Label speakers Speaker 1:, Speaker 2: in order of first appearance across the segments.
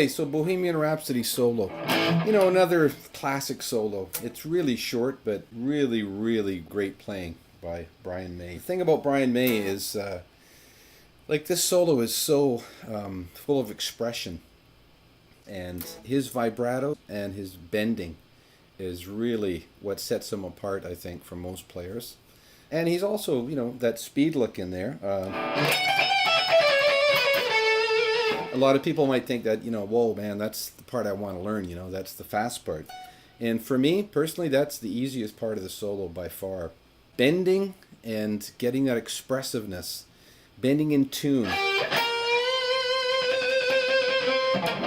Speaker 1: Okay, so Bohemian Rhapsody solo. You know, another classic solo. It's really short, but really, really great playing by Brian May. The thing about Brian May is, like, this solo is so full of expression, and his vibrato and his bending is really what sets him apart, I think, from most players. And he's also, you know, that speed look in there. A lot of people might think that, you know, whoa, man, that's the part I want to learn, you know, that's the fast part. And for me, personally, that's the easiest part of the solo by far. Bending and getting that expressiveness, bending in tune.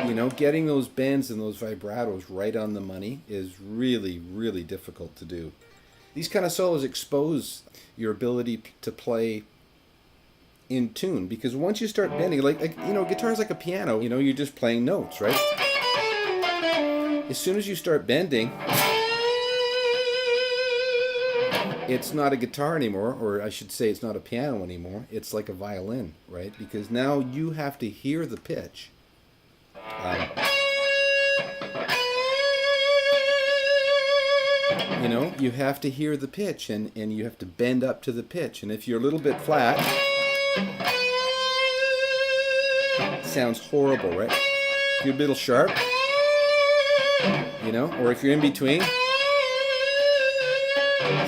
Speaker 1: You know, getting those bends and those vibratos right on the money is really, really difficult to do. These kind of solos expose your ability to play in tune, because once you start bending, like you know, guitar's like a piano, you know, you're just playing notes, right? As soon as you start bending, it's not a guitar anymore, or I should say it's not a piano anymore, it's like a violin, right? Because now you have to hear the pitch. You know, you have to hear the pitch, and you have to bend up to the pitch, and if you're a little bit flat, it sounds horrible, right? If you're a little sharp, you know, or if you're in between,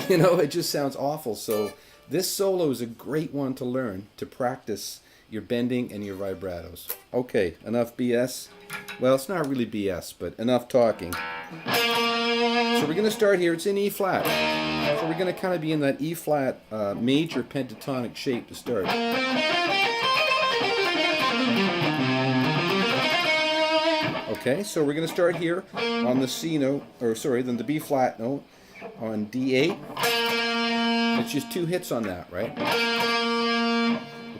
Speaker 1: you know, it just sounds awful. So this solo is a great one to learn, to practice your bending and your vibratos. Okay, enough BS. Well, it's not really BS, but enough talking. So we're going to start here. It's in E flat. So we're going to kind of be in that E flat major pentatonic shape to start. Okay, so we're going to start here on the C note, or sorry, then the B flat note on D8. It's just two hits on that, right?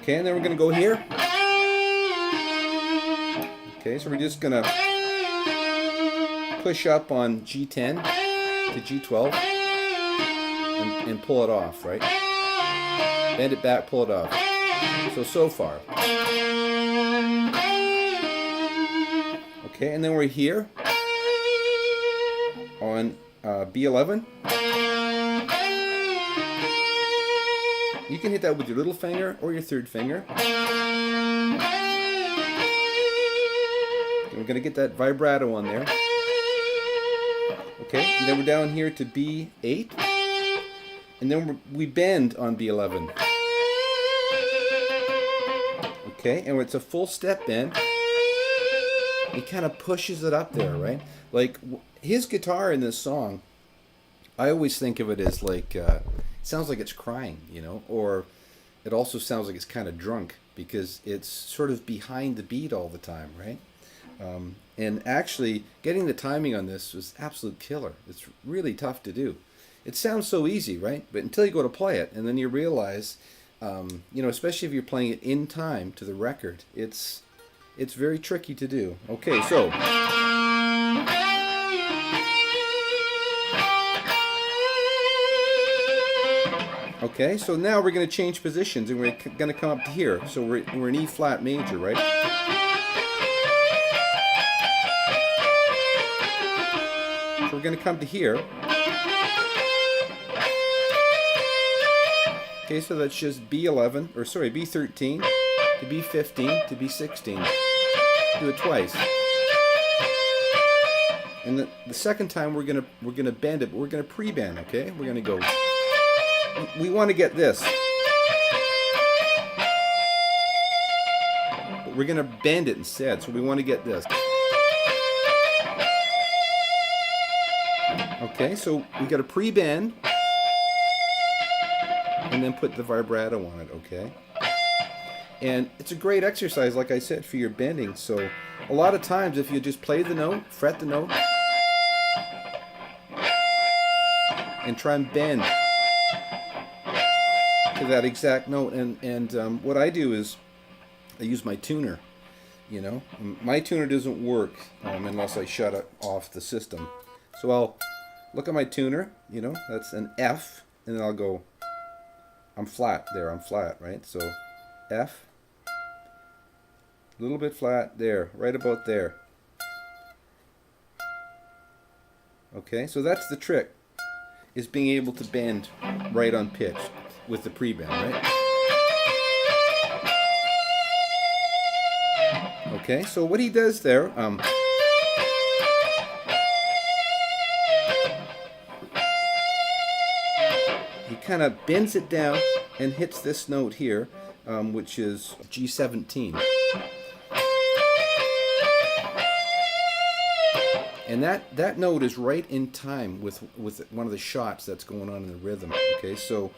Speaker 1: Okay, and then we're going to go here. Okay, so we're just going to push up on G10 to G12 and pull it off, right? Bend it back, pull it off. So far. Okay, and then we're here on B11. You can hit that with your little finger or your third finger. And we're going to get that vibrato on there. Okay, and then we're down here to B8. And then we bend on B11. Okay, and it's a full step bend. He kind of pushes it up there, right? Like, his guitar in this song, I always think of it as like, it sounds like it's crying, you know, or it also sounds like it's kind of drunk, because it's sort of behind the beat all the time, right? And actually, getting the timing on this was absolute killer. It's really tough to do. It sounds so easy, right? But until you go to play it, and then you realize, you know, especially if you're playing it in time to the record, it's very tricky to do. Okay, so okay, so now we're going to change positions, and we're going to come up to here. So we're in E flat major, right? So we're going to come to here. Okay, so that's just B11, or sorry, B13 to B15 to B16. Do it twice. And the second time we're gonna bend it, but we're gonna pre-bend, okay? We're gonna go. We want to get this, but we're gonna bend it instead. So we want to get this. Okay, so we got to pre-bend, and then put the vibrato on it, okay? And it's a great exercise, like I said, for your bending. So a lot of times, if you just play the note, fret the note, and try and bend to that exact note. And what I do is I use my tuner, you know. My tuner doesn't work unless I shut it off the system. So I'll look at my tuner, you know, that's an F, and then I'll go, I'm flat there, I'm flat, right? So F, a little bit flat there, right about there. Okay, so that's the trick, is being able to bend right on pitch with the pre-bend, right? Okay, so what he does there, he kind of bends it down and hits this note here, which is G17. And that note is right in time with one of the shots that's going on in the rhythm. Okay, so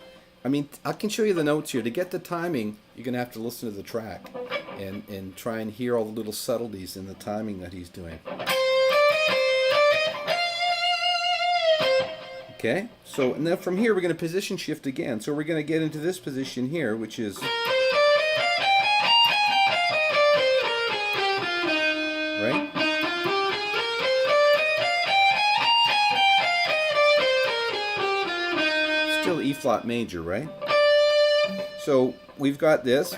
Speaker 1: I mean, I can show you the notes here. To get the timing, you're gonna have to listen to the track and try and hear all the little subtleties in the timing that he's doing. Okay, so and then from here we're gonna position shift again. So we're gonna get into this position here, which is right. Still E flat major, right? So we've got this.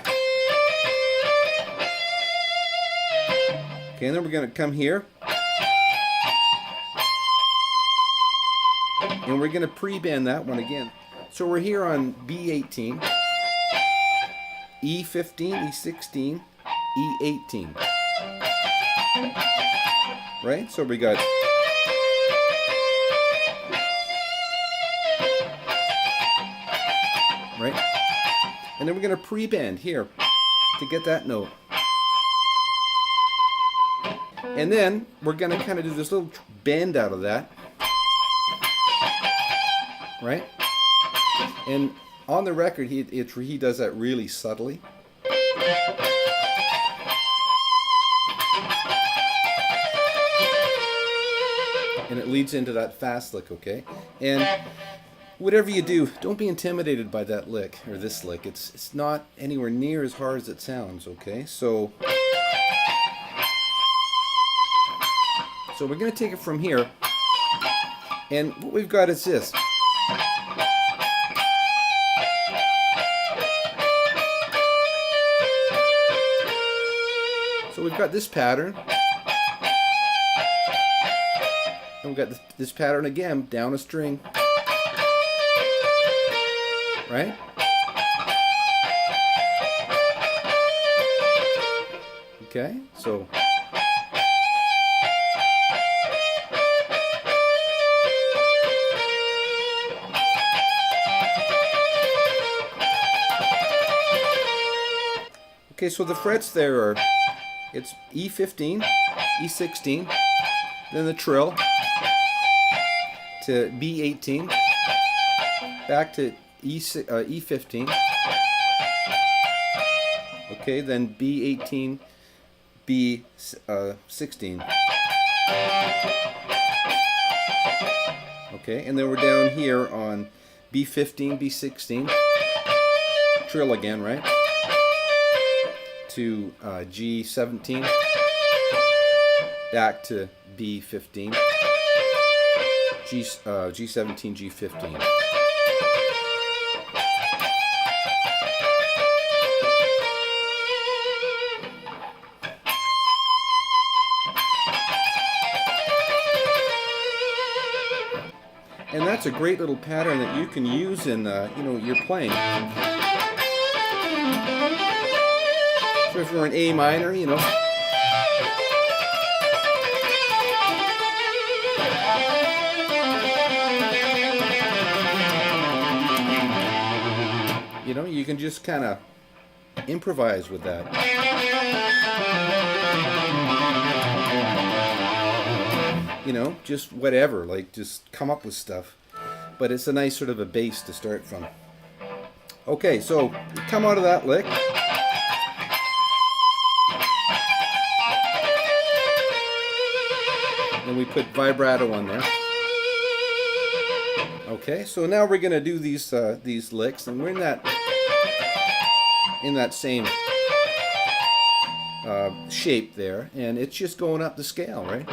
Speaker 1: Okay, and then we're going to come here. And we're going to pre-bend that one again. So we're here on B18, E15, E16, E18. Right? So we got right? And then we're going to pre-bend here to get that note. And then we're going to kind of do this little bend out of that. Right? And on the record, he does that really subtly. And it leads into that fast lick, okay? And whatever you do, don't be intimidated by that lick, or this lick. It's not anywhere near as hard as it sounds, okay? So we're going to take it from here. And what we've got is this. So we've got this pattern. And we've got this pattern again, down a string. Right? Okay, so okay, so the frets there are, it's E15, E16, then the trill to B18, back to E15, okay, then B18, B16, okay, and then we're down here on B15, B16, trill again, right, to G17, back to B15, G17, G15. And that's a great little pattern that you can use in, your playing. So if you're in A minor, you can just kind of improvise with that. Just whatever, like just come up with stuff. But it's a nice sort of a base to start from. Okay, so we come out of that lick. And we put vibrato on there. Okay, so now we're going to do these licks, and we're in that same shape there, and it's just going up the scale, right?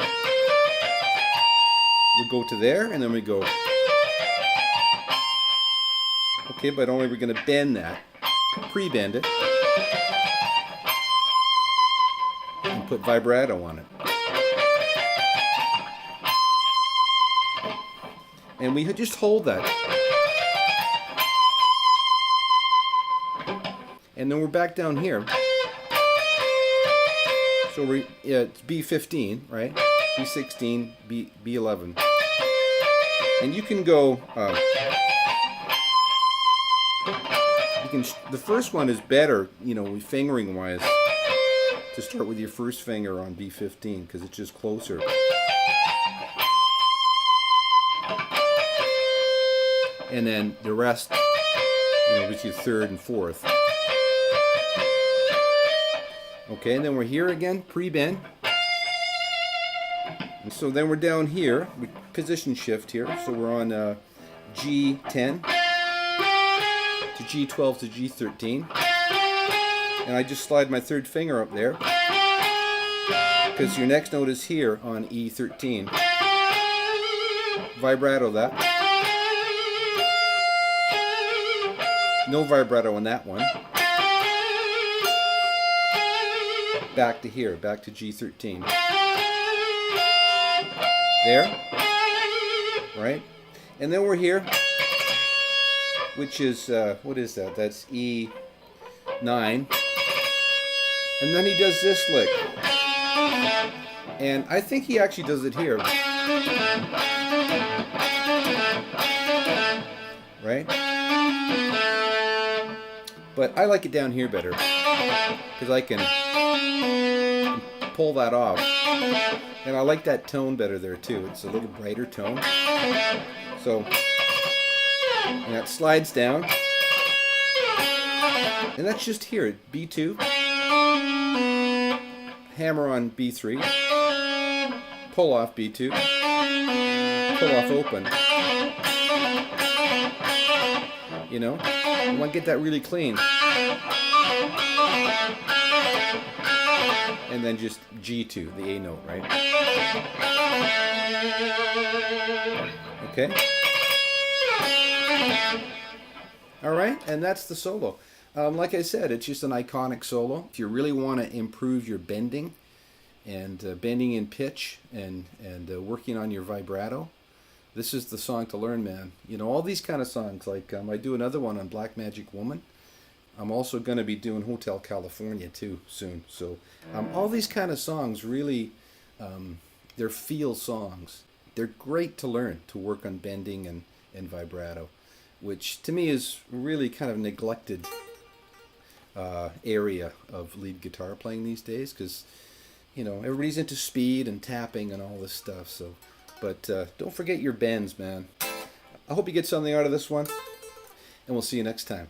Speaker 1: We go to there, and then we go. Okay, but only we're going to bend that, pre-bend it, and put vibrato on it. And we just hold that. And then we're back down here. So it's B15, right? B16, B11. And you can go, the first one is better, fingering wise, to start with your first finger on B15 because it's just closer. And then the rest, with your third and fourth. Okay, and then we're here again, pre-bend. And so then we're down here, we position shift here. So we're on G10 to G12 to G13. And I just slide my third finger up there because your next note is here on E13. Vibrato that. No vibrato on that one. Back to here, back to G13. There. Right? And then we're here, which is, what is that? That's E9. And then he does this lick. And I think he actually does it here. Right? But I like it down here better because I can pull that off. And I like that tone better there too. It's a little brighter tone. So, and that slides down. And that's just here, B2. Hammer on B3. Pull off B2. Pull off open. You want to get that really clean. And then just G2, the A note, right? Okay. All right, and that's the solo. Like I said, it's just an iconic solo. If you really want to improve your bending and bending in pitch and working on your vibrato, this is the song to learn, man. All these kind of songs, like I do another one on Black Magic Woman. I'm also going to be doing Hotel California too soon. So all these kind of songs really, they're feel songs. They're great to learn, to work on bending and vibrato, which to me is really kind of neglected area of lead guitar playing these days because, everybody's into speed and tapping and all this stuff. So, but don't forget your bends, man. I hope you get something out of this one, and we'll see you next time.